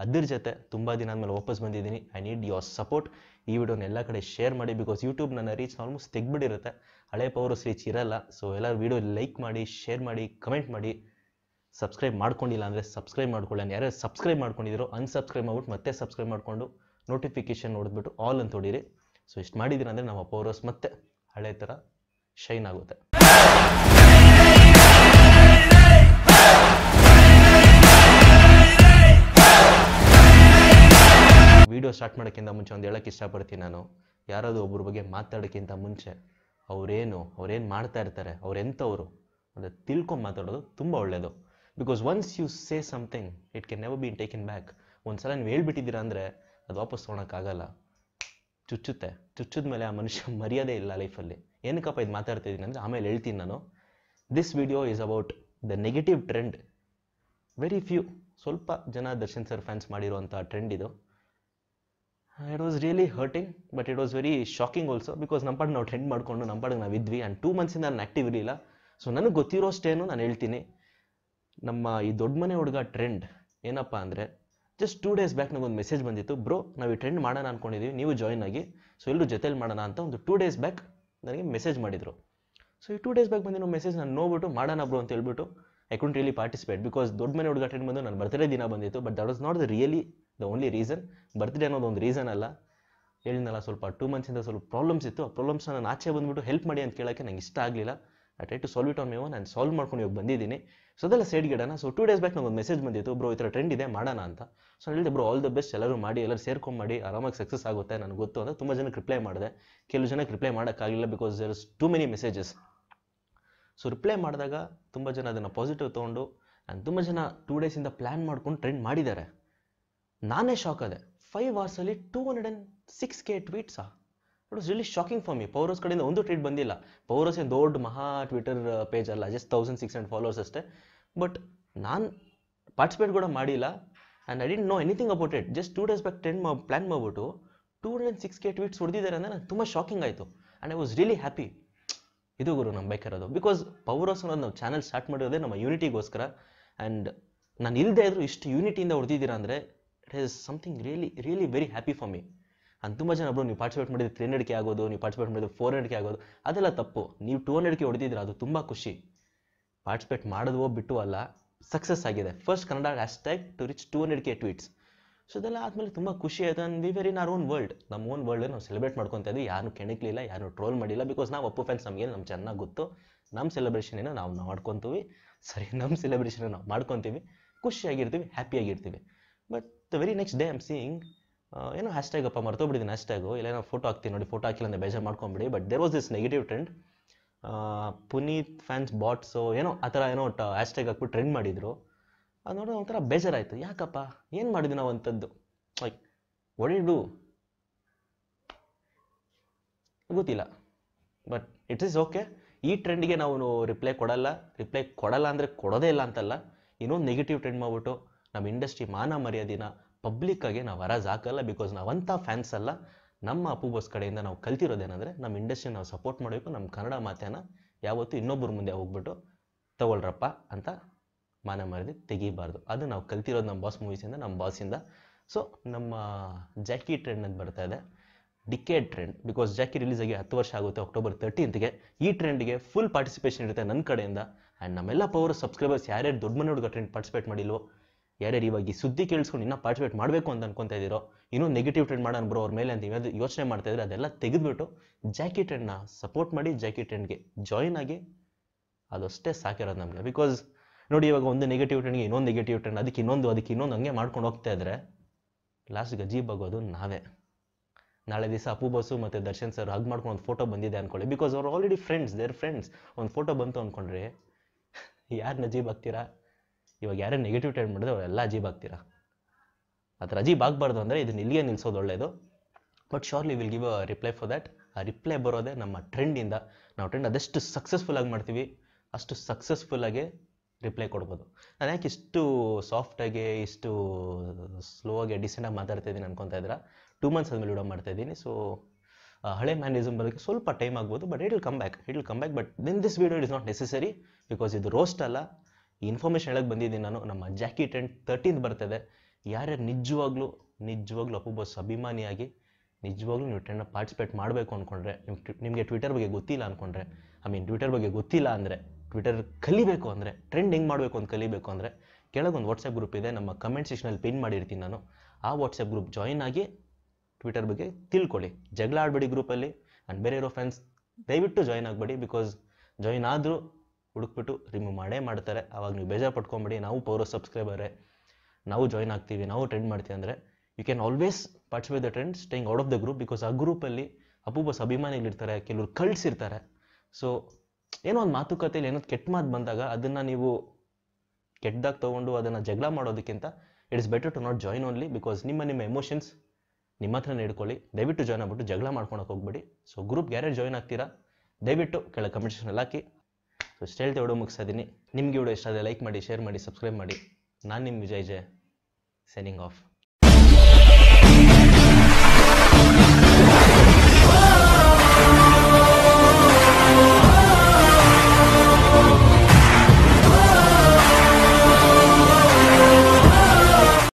ಅದ್ರ ಜೊತೆ ತುಂಬ ದಿನ ಆದಮೇಲೆ ವಾಪಸ್ ಬಂದಿದ್ದೀನಿ. I need your support. ಈ ವಿಡಿಯೋನ ಎಲ್ಲ ಕಡೆ ಶೇರ್ ಮಾಡಿ, ಬಿಕಾಸ್ ಯೂಟ್ಯೂಬ್ ನನ್ನ ರೀಚ್ ಆಲ್ಮೋಸ್ಟ್ ತೆಗ್ಬಿಟ್ಟಿರುತ್ತೆ, ಹಳೆ ಪವರ್ಸ್ ರೀಚ್ ಇರಲ್ಲ. ಸೊ ಎಲ್ಲರೂ ವಿಡಿಯೋ ಲೈಕ್ ಮಾಡಿ, ಶೇರ್ ಮಾಡಿ, ಕಮೆಂಟ್ ಮಾಡಿ. ಸಬ್ಸ್ಕ್ರೈಬ್ ಮಾಡ್ಕೊಂಡಿಲ್ಲ ಅಂದರೆ ಸಬ್ಸ್ಕ್ರೈಬ್ ಮಾಡ್ಕೊಳ್ಳಿ. ಯಾರ್ಯಾರು ಸಬ್ಸ್ಕ್ರೈಬ್ ಮಾಡ್ಕೊಂಡಿದ್ದೀರೋ ಅನ್ಸಬ್ಸ್ಕ್ರೈಬ್ ಮಾಡ್ಬಿಟ್ಟು ಮತ್ತೆ ಸಬ್ಸ್ಕ್ರೈಬ್ ಮಾಡಿಕೊಂಡು ನೋಟಿಫಿಕೇಶನ್ ನೋಡಿದ್ಬಿಟ್ಟು ಆಲ್ ಅಂತ ಹೊಡೀರಿ. ಸೊ ಇಷ್ಟು ಮಾಡಿದ್ದೀರ ಅಂದರೆ ನಮ್ಮ ಪವರ್ಸ್ ಮತ್ತೆ ಹಳೆ ಥರ ಶೈನ್ ಆಗುತ್ತೆ. ವಿಡಿಯೋ ಸ್ಟಾರ್ಟ್ ಮಾಡೋಕ್ಕಿಂತ ಮುಂಚೆ ಒಂದು ಹೇಳೋಕ್ಕೆ ಇಷ್ಟಪಡ್ತೀನಿ. ನಾನು ಯಾರಾದರೂ ಒಬ್ಬರ ಬಗ್ಗೆ ಮಾತಾಡೋಕ್ಕಿಂತ ಮುಂಚೆ ಅವ್ರೇನು ಮಾಡ್ತಾ ಇರ್ತಾರೆ, ಎಂಥವ್ರು ಅಂತ ತಿಳ್ಕೊಂಡು ಮಾತಾಡೋದು ತುಂಬ ಒಳ್ಳೆಯದು. Because once you say something it can never been taken back. ಒಂದು ಸಲ ನೀವು ಹೇಳ್ಬಿಟ್ಟಿದ್ದೀರಾ ಅಂದರೆ ಅದು ವಾಪಸ್ ತೊಗೊಳಕ್ಕಾಗಲ್ಲ. ಚುಚ್ಚಿದ ಮೇಲೆ ಆ ಮನುಷ್ಯ ಮರ್ಯಾದೆ ಇಲ್ಲ ಲೈಫಲ್ಲಿ. ಏನಕ್ಕಪ್ಪ ಇದು ಮಾತಾಡ್ತಿದ್ದೀನಿ ಅಂದರೆ ಆಮೇಲೆ ಹೇಳ್ತೀನಿ ನಾನು. This video is about the negative trend. Very few, ಸ್ವಲ್ಪ ಜನ ದರ್ಶನ್ ಸರ್ ಫ್ಯಾನ್ಸ್ ಮಾಡಿರುವಂಥ ಟ್ರೆಂಡ್ ಇದು. It was really hurting, but it was very shocking also. Because ನಮ್ಮ ಪಾಡಿಗೆ ನಾವು ಟ್ರೆಂಡ್ ಮಾಡಿಕೊಂಡು ನಮ್ಮ ಪಾಡಿಗೆ ನಾವು ಇದ್ವಿ. ಆ್ಯಂಡ್ 2 ಮಂತ್ಸಿಂದ ನಾನು ಆ್ಯಕ್ಟಿವ್ ಇರಲಿಲ್ಲ. ಸೊ ನನಗೆ ಗೊತ್ತಿರೋಷ್ಟೇನು ನಾನು ಹೇಳ್ತೀನಿ. ನಮ್ಮ ಈ ದೊಡ್ಡ ಮನೆ ಹುಡುಗ ಟ್ರೆಂಡ್ ಏನಪ್ಪ ಅಂದರೆ, ಜಸ್ಟ್ 2 ಡೇಸ್ ಬ್ಯಾಕ್ ನನಗೊಂದು ಮೆಸೇಜ್ ಬಂದಿತ್ತು, ಬ್ರೋ ನಾವು ಈ ಟ್ರೆಂಡ್ ಮಾಡೋಣ ಅಂದ್ಕೊಂಡಿದ್ದೀವಿ, ನೀವು ಜಾಯ್ನ್ ಆಗಿ, ಸೊ ಎಲ್ಲರೂ ಜೊತೆಲಿ ಮಾಡೋಣ ಅಂತ ಒಂದು 2 ಡೇಸ್ ಬ್ಯಾಕ್ ನನಗೆ ಮೆಸೇಜ್ ಮಾಡಿದರು. ಸೊ ಈ 2 ಡೇಸ್ ಬ್ಯಾಕ್ ಬಂದಿರೋ ಮೆಸೇಜ್ ನಾನು ನೋಡ್ಬಿಟ್ಟು ಮಾಡೋಣ ಬ್ರೋ ಅಂತ ಹೇಳ್ಬಿಟ್ಟು ಐ ಕುಂಟ್ ರಿಯಲಿ ಪಾರ್ಟಿಸಿಪೇಟ್. ಬಿಕಾಸ್ ದೊಡ್ಡ ಮನೆ ಹುಡುಗ ಟ್ರೆಂಡ್ ಬಂದು ನನ್ನ ಬರ್ತ್ಡೇ ದಿನ ಬಂದಿತ್ತು. But that was not the only reason. Birthday ಅನ್ನೋದು ಒಂದು ರೀಸನ್ ಅಲ್ಲ. ಹೇಳಿದ್ನಲ್ಲ, ಸ್ವಲ್ಪ 2 ಮಂತ್ಸಿಂದ ಸ್ವಲ್ಪ ಪ್ರಾಬ್ಲಮ್ಸ್ ಇತ್ತು. ಆ ಪ್ರಾಬ್ಲಮ್ಸ್ನ ನಾನು ಆಚೆ ಬಂದುಬಿಟ್ಟು ಹೆಲ್ಪ್ ಮಾಡಿ ಅಂತ ಕೇಳೋಕ್ಕೆ ನಂಗೆ ಇಷ್ಟ ಆಗಲಿಲ್ಲ. I try to solve it on my own. ನಾನು ಸಾಲ್ವ್ ಮಾಡ್ಕೊಂಡು ಇವಾಗ ಬಂದಿದ್ದೀನಿ. ಸೊ ಅದೆಲ್ಲ ಸೈಡ್ ಗಿಡನ. ಸೊ 2 ಡೇಸ್ ಬ್ಯಾಕ್ ನನಗೆ ಒಂದು ಮೆಸೇಜ್ ಬಂದಿತ್ತು, ಬ್ರೋ ಈ ಥರ ಟ್ರೆಂಡ್ ಇದೆ ಮಾಡೋಣ ಅಂತ. ಸೊ ಹೇಳಿದೆ, ಬ್ರೋ ಆಲ್ ದ ಬೆಸ್ಟ್, ಎಲ್ಲರೂ ಮಾಡಿ, ಎಲ್ಲರೂ ಸೇರ್ಕೊಂಡು ಮಾಡಿ, ಆರಾಮಾಗಿ ಸಕ್ಸಸ್ ಆಗುತ್ತೆ, ನನಗೆ ಗೊತ್ತು ಅಂತ ತುಂಬ ಜನಕ್ಕೆ ರಿಪ್ಲೈ ಮಾಡಿದೆ. ಕೆಲವು ಜನಕ್ಕೆ ರಿಪ್ಲೈ ಮಾಡೋಕ್ಕಾಗಲಿಲ್ಲ because there is too many messages. So reply ಮಾಡಿದಾಗ ತುಂಬ ಜನ ಅದನ್ನು ಪಾಸಿಟಿವ್ ತೊಗೊಂಡು ಆ್ಯಂಡ್ ತುಂಬ ಜನ 2 ಡೇಸಿಂದ ಪ್ಲ್ಯಾನ್ ಮಾಡ್ಕೊಂಡು ಟ್ರೆಂಡ್ ಮಾಡಿದ್ದಾರೆ. ನಾನೇ ಶಾಕ್ ಆದೆ. 5 ಅವರ್ಸಲ್ಲಿ 206K ಟ್ವೀಟ್ಸಾ? It was really shocking for me. Powers ಕಡೆಯಿಂದ ಒಂದು ಟ್ವೀಟ್ ಬಂದಿಲ್ಲ. ಪವರ್ಸ್ ಏನು ದೊಡ್ಡ ಮಹಾ ಟ್ವಿಟರ್ ಪೇಜ್ ಅಲ್ಲ, ಜಸ್ಟ್ 1600 ಫಾಲೋವರ್ಸ್ ಅಷ್ಟೇ. ಬಟ್ ನಾನು ಪಾರ್ಟಿಸಿಪೇಟ್ ಕೂಡ ಮಾಡಿಲ್ಲ. And I didn't know anything about it. Just 2 days back plan ಮಾಡಿಬಿಟ್ಟು 206K ಟ್ವೀಟ್ಸ್ ಹೊಡೆದಿದ್ದಾರೆ ಅಂದರೆ ನಂಗೆ ತುಂಬ ಶಾಕಿಂಗ್ ಆಯಿತು. And I was really happy. ಇದು ಗುರು ನಮ್ಮ ಬೇಕಾಗಿರೋದು. ಬಿಕಾಸ್ ಪವರ್ಸ್ ಅನ್ನೋದು ನಾವು ಚಾನಲ್ ಸ್ಟಾರ್ಟ್ ಮಾಡಿರೋದೇ ನಮ್ಮ ಯೂನಿಟಿಗೋಸ್ಕರ. ಆ್ಯಂಡ್ ನಾನು ಇಲ್ಲದೆ ಇದ್ದರೂ ಇಷ್ಟು ಯೂನಿಟಿಯಿಂದ ಹೊಡೆದಿದ್ದೀರಾ ಅಂದರೆ it is something really very happy for me. And ತುಂಬ ಜನ ಒಬ್ಬರು ನೀವು ಪಾರ್ಟಿಸಿಪೇಟ್ ಮಾಡಿದ್ರೆ 300K ಆಗೋದು, ನೀವು ಪಾರ್ಟಿಸಿಪೇಟ್ ಮಾಡಿದ್ರೆ 400K ಆಗೋದು, ಅದೆಲ್ಲ ತಪ್ಪು. ನೀವು 200K ಹೊಡೆದಿದ್ರೆ ಅದು ತುಂಬ ಖುಷಿ. ಪಾರ್ಟಿಸಿಪೇಟ್ ಮಾಡಿದ್ವೋ ಬಿಟ್ಟು ಅಲ್ಲ, ಸಕ್ಸಸ್ ಆಗಿದೆ. First Kannada hashtag to reach 200K tweets. So ಇದೆಲ್ಲ ಆದಮೇಲೆ ತುಂಬ ಖುಷಿ ಆಯಿತು. And we very in our own world. ನಮ್ಮ ಓನ್ ವರ್ಲ್ಡ್ ನಾವು ಸೆಲೆಬ್ರೇಟ್ ಮಾಡ್ಕೊತಾ ಇದ್ವಿ. ಯಾರು ಕೆಣಕಲಿಲ್ಲ, ಯಾರು ಟ್ರೋಲ್ ಮಾಡಿಲ್ಲ. ಬಿಕಾಸ್ ನಾವು ಅಪ್ಪು ಫ್ಯಾನ್ಸ್, ನಮ್ಗೆ ಚೆನ್ನಾಗಿ ಗೊತ್ತು ನಮ್ಮ ಸೆಲೆಬ್ರೇಷನ್ ಏನೋ ನಾವು ಮಾಡ್ಕೊತೀವಿ. ನಮ್ಮ ಸೆಲೆಬ್ರೇಷನ್ ನಾವು ಮಾಡ್ಕೊತೀವಿ, ಖುಷಿಯಾಗಿರ್ತೀವಿ, ಹ್ಯಾಪಿಯಾಗಿರ್ತೀವಿ. But the very next day I'm seeing ಏನೋ ಹ್ಯಾಶ್ಟ್ಯಾಗ್ ಅಪ್ಪ ಮರ್ತೋಗ್ಬಿಟ್ಟಿದ್ದೀನಿ ಹ್ಯಾಶ್ಟ್ಯಾಗು, ಇಲ್ಲೇನೋ ಫೋಟೋ ಹಾಕ್ತೀನಿ ನೋಡಿ, ಫೋಟೋ ಹಾಕಿಲ್ಲ ಅಂದರೆ ಬೇಜಾರು ಮಾಡ್ಕೊಂಬಿಡಿ. But there was this negative trend. Puneeth fans bots ಏನೋ ಆ ಥರ ಏನೋ ಹ್ಯಾಶ್ಟ್ಯಾಗ್ ಹಾಕ್ಬಿಟ್ಟು ಟ್ರೆಂಡ್ ಮಾಡಿದರು. ಅದು ನೋಡೋ ಒಂಥರ ಬೇಜಾರಾಯಿತು. ಯಾಕಪ್ಪ ಏನು ಮಾಡಿದ್ವಿ ನಾವು ಅಂಥದ್ದು? ಲೈಕ್ ಒಳ್ಳೆಯದು ಗೊತ್ತಿಲ್ಲ. But it is okay. ಈ ಟ್ರೆಂಡ್ಗೆ ನಾವು ರಿಪ್ಲೈ ಕೊಡಲ್ಲ ಅಂದರೆ ಕೊಡೋದೇ ಇಲ್ಲ ಅಂತಲ್ಲ. ಇನ್ನೊಂದು ನೆಗೆಟಿವ್ ಟ್ರೆಂಡ್ ಮಾಡಿಬಿಟ್ಟು ನಮ್ಮ ಇಂಡಸ್ಟ್ರಿ ಮಾನ ಮರ್ಯಾದಿನ ಪಬ್ಲಿಕ್ಕಾಗಿ ನಾವು ಹರಾಜು ಹಾಕಲ್ಲ. ಬಿಕಾಸ್ ನಾವಂಥ ಫ್ಯಾನ್ಸ್ ಅಲ್ಲ. ನಮ್ಮ ಅಪ್ಪು ಬಾಸ್ ಕಡೆಯಿಂದ ನಾವು ಕಲ್ತಿರೋದೇನೆಂದರೆ ನಮ್ಮ ಇಂಡಸ್ಟ್ರಿ ನಾವು ಸಪೋರ್ಟ್ ಮಾಡಬೇಕು. ನಮ್ಮ ಕನ್ನಡ ಮಾತೇನ ಯಾವತ್ತೂ ಇನ್ನೊಬ್ಬರ ಮುಂದೆ ಹೋಗ್ಬಿಟ್ಟು ತಗೊಳ್ರಪ್ಪ ಅಂತ ಮಾನ ಮರ್ಯಾದೆ ತೆಗಿಬಾರ್ದು. ಅದು ನಾವು ಕಲ್ತಿರೋದು ನಮ್ಮ ಬಾಸ್ ಮೂವೀಸಿಂದ, ನಮ್ಮ ಬಾಸಿಂದ. ಸೊ ನಮ್ಮ ಜಾಕಿ ಟ್ರೆಂಡ್ ಅಂತ ಬರ್ತಾ ಇದೆ, decade trend. Because Jackie release ಆಗಿ 10 ವರ್ಷ ಆಗುತ್ತೆ ಅಕ್ಟೋಬರ್ 13ಗೆ. ಈ ಟ್ರೆಂಡ್ಗೆ ಫುಲ್ ಪಾರ್ಟಿಸಿಪೇಷನ್ ಇರುತ್ತೆ ನನ್ನ ಕಡೆಯಿಂದ. ಆ್ಯಂಡ್ ನಮ್ಮೆಲ್ಲ ಪವರ್ ಸಬ್ಸ್ಕ್ರೈಬರ್ಸ್ ಯಾರ್ಯಾರು ದೊಡ್ಡ ಮನೆ ಹುಡುಗ ಟ್ರೆಂಡ್ ಪಾರ್ಟಿಸಿಪೇಟ್ ಮಾಡಿಲ್ವೋ, ಯಾರ್ಯಾರು ಇವಾಗ ಈ ಸುದ್ದಿ ಕೇಳಿಸ್ಕೊಂಡು ಇನ್ನೂ ಪಾರ್ಟಿಸಿಪೇಟ್ ಮಾಡಬೇಕು ಅಂತ ಅನ್ಕೊತಾ ಇದ್ದೀರೋ, ಇನ್ನೂ ನೆಗೆಟಿವ್ ಟ್ರೆಂಡ್ ಮಾಡೋಣ ಬ್ರೋ ಅವ್ರ ಮೇಲೆ ಅಂತ ಇವಾಗ ಯೋಚನೆ ಮಾಡ್ತಾ ಇದ್ರೆ, ಅದೆಲ್ಲ ತೆಗೆದುಬಿಟ್ಟು ಜಾಕಿ ಟ್ರೆಂಡ್ನ ಸಪೋರ್ಟ್ ಮಾಡಿ, ಜಾಕಿ ಟ್ರೆಂಡ್ಗೆ ಜಾಯಿನ್ ಆಗಿ. ಅದಷ್ಟೇ ಸಾಕಿರೋದು ನಮಗೆ. ಬಿಕಾಸ್ ನೋಡಿ, ಇವಾಗ ಒಂದು ನೆಗೆಟಿವ್ ಟ್ರೆಂಡ್ಗೆ ಇನ್ನೊಂದು ನೆಗೆಟಿವ್ ಟ್ರೆಂಡ್, ಅದಕ್ಕೆ ಇನ್ನೊಂದು ಹಂಗೆ ಮಾಡ್ಕೊಂಡು ಹೋಗ್ತಾ ಇದ್ರೆ ಲಾಸ್ಟ್ ಗಜೀಬ್ ಆಗೋದು ನಾವೇ. ನಾಳೆ ದಿವಸ ಅಪ್ಪು ಬಾಸು ಮತ್ತು ದರ್ಶನ್ ಸರ್ ಹಗ್ ಮಾಡ್ಕೊಂಡು ಒಂದು ಫೋಟೋ ಬಂದಿದೆ ಅಂದ್ಕೊಳ್ಳಿ. ಬಿಕಾಸ್ ಅವ್ರು ಆಲ್ರೆಡಿ ದೇರ್ ಫ್ರೆಂಡ್ಸ್. ಒಂದು ಫೋಟೋ ಬಂತು ಅಂದ್ಕೊಂಡ್ರೆ ಯಾರು ನಜೀಬ್ ಆಗ್ತೀರಾ? ಇವಾಗ ಯಾರೇ ನೆಗೆಟಿವ್ ಟ್ರೆಂಡ್ ಮಾಡಿದ್ರೆ ಅವರೆಲ್ಲ ಅಜೀಬ್ ಆಗ್ತೀರಾ. ಆ ಥರ ಅಜೀಬ್ ಆಗಬಾರ್ದು ಅಂದರೆ ಇದನ್ನ ಇಲ್ಲಿಗೆ ನಿಲ್ಲಿಸೋದು ಒಳ್ಳೆಯದು. But shortly will give a reply for that. ಆ ರಿಪ್ಲೈ ಬರೋದೇ ನಮ್ಮ ಟ್ರೆಂಡಿಂದ. ನಾವು ಟ್ರೆಂಡ್ ಅದೆಷ್ಟು ಸಕ್ಸಸ್ಫುಲ್ಲಾಗಿ ಮಾಡ್ತೀವಿ, ಅಷ್ಟು ಸಕ್ಸಸ್ಫುಲ್ಲಾಗಿ ರಿಪ್ಲೈ ಕೊಡ್ಬೋದು. ನಾನು ಯಾಕೆ ಇಷ್ಟು ಸಾಫ್ಟಾಗಿ, ಇಷ್ಟು ಸ್ಲೋ ಆಗಿ, ಡಿಸೆಂಟಾಗಿ ಮಾತಾಡ್ತಾ ಇದ್ದೀನಿ ಅನ್ಕೊತಾ ಇದ್ದೀರಾ? 2 ಮಂತ್ಸ್ ಆದಮೇಲೆ ವಿಡಿಯೋ ಮಾಡ್ತಾ ಇದ್ದೀನಿ. ಸೊ ಹಳೆ ಮ್ಯಾನಿಸಮ್ ಬರೋಕ್ಕೆ ಸ್ವಲ್ಪ ಟೈಮ್ ಆಗ್ಬೋದು. But it will come back. But then this video it is not necessary. Because ಇದು ರೋಸ್ಟ್ ಅಲ್ಲ, ಈ ಇನ್ಫಾರ್ಮೇಷನ್ ಹೇಳಕ್ಕೆ ಬಂದಿದ್ದೀನಿ ನಾನು. ನಮ್ಮ ಜಾಕಿ ಟ್ರೆಂಡ್ 13th ಬರ್ತದೆ. ಯಾರ್ಯಾರು ನಿಜವಾಗ್ಲೂ ಅಪ್ಪು ಬಾಸ್ ಅಭಿಮಾನಿಯಾಗಿ ನಿಜವಾಗ್ಲೂ ನೀವು ಟ್ರೆಂಡ್ನ ಪಾರ್ಟಿಸಿಪೇಟ್ ಮಾಡಬೇಕು ಅಂದ್ಕೊಂಡ್ರೆ, ನಿಮಗೆ ಟ್ವಿಟರ್ ಬಗ್ಗೆ ಗೊತ್ತಿಲ್ಲ ಅಂದ್ಕೊಂಡ್ರೆ, ಟ್ವಿಟರ್ ಬಗ್ಗೆ ಗೊತ್ತಿಲ್ಲ ಅಂದರೆ, ಟ್ವಿಟರ್ ಕಲಿಬೇಕು ಅಂದರೆ, ಟ್ರೆಂಡ್ ಹೆಂಗೆ ಮಾಡಬೇಕು ಅಂತ ಕಲಿಬೇಕು ಅಂದರೆ, ಕೆಳಗೊಂದು ವಾಟ್ಸಪ್ ಗ್ರೂಪ್ ಇದೆ, ನಮ್ಮ ಕಮೆಂಟ್ ಸೆಕ್ಷನಲ್ಲಿ ಪಿನ್ ಮಾಡಿರ್ತೀನಿ ನಾನು. ಆ ವಾಟ್ಸಪ್ ಗ್ರೂಪ್ ಜಾಯಿನ್ ಆಗಿ ಟ್ವಿಟರ್ ಬಗ್ಗೆ ತಿಳ್ಕೊಳ್ಳಿ. ಜಗಳ ಆಡಬೇಡಿ ಗ್ರೂಪಲ್ಲಿ. ಆ್ಯಂಡ್ ಬೇರೆ ಇರೋ ಫ್ರೆಂಡ್ಸ್ ದಯವಿಟ್ಟು ಜಾಯಿನ್ ಆಗಬೇಡಿ. ಬಿಕಾಸ್ ಜಾಯಿನ್ ಆದರೂ ಹುಡುಕ್ಬಿಟ್ಟು ರಿಮೂವ್ ಮಾಡೇ ಮಾಡ್ತಾರೆ. ಆವಾಗ ನೀವು ಬೇಜಾರು ಪಡ್ಕೊಂಬೇಡಿ. ನಾವು ಪವರ್ ಸಬ್ಸ್ಕ್ರೈಬರೇ, ನಾವು ಜಾಯಿನ್ ಆಗ್ತೀವಿ, ನಾವು ಟ್ರೆಂಡ್ ಮಾಡ್ತೀವಿ ಅಂದರೆ you can always participate the trend staying out of the group. Because ಆ ಗ್ರೂಪಲ್ಲಿ ಅಪ್ಪು ಬಾಸ್ ಅಭಿಮಾನಿಗಳಿರ್ತಾರೆ, ಕೆಲವರು ಕಳ್ಸಿರ್ತಾರೆ. ಸೊ ಏನೋ ಒಂದು ಮಾತುಕತೆಯಲ್ಲಿ ಏನೋ ಕೆಟ್ಟ ಮಾತು ಬಂದಾಗ ಅದನ್ನು ನೀವು ಕೆಟ್ಟದಾಗಿ ತೊಗೊಂಡು ಅದನ್ನು ಜಗಳ ಮಾಡೋದಕ್ಕಿಂತ it is better to not join only. Because ನಿಮ್ಮ ಎಮೋಷನ್ಸ್ ನಿಮ್ಮ ಹತ್ರನೇ ಇಟ್ಕೊಳ್ಳಿ. ದಯವಿಟ್ಟು ಜಾಯ್ನ್ ಆಗ್ಬಿಟ್ಟು ಜಗಳ ಮಾಡ್ಕೊಳಕ್ಕೆ ಹೋಗ್ಬೇಡಿ. ಸೊ ಗ್ರೂಪ್ಗೆ ಯಾರ್ಯಾರು ಜಾಯ್ನ್ ಆಗ್ತೀರಾ ದಯವಿಟ್ಟು ಕೆಳಗೆ ಕಮೆಂಟ್ ಸೆಕ್ಷನಲ್ಲಿ ಹಾಕಿ. ಸೊ ಇಷ್ಟು ಹೇಳ್ತಾ ವಿಡಿಯೋ ಮುಗಿಸ್ತಾ ಇದ್ದೀನಿ. ನಿಮಗೆ ವಿಡಿಯೋ ಇಷ್ಟ ಆದರೆ ಲೈಕ್ ಮಾಡಿ, ಶೇರ್ ಮಾಡಿ, ಸಬ್ಸ್ಕ್ರೈಬ್ ಮಾಡಿ. ನಾನು ನಿಮ್ಮ ವಿಜಯ್ ಜೆ, ಸೈನಿಂಗ್ ಆಫ್.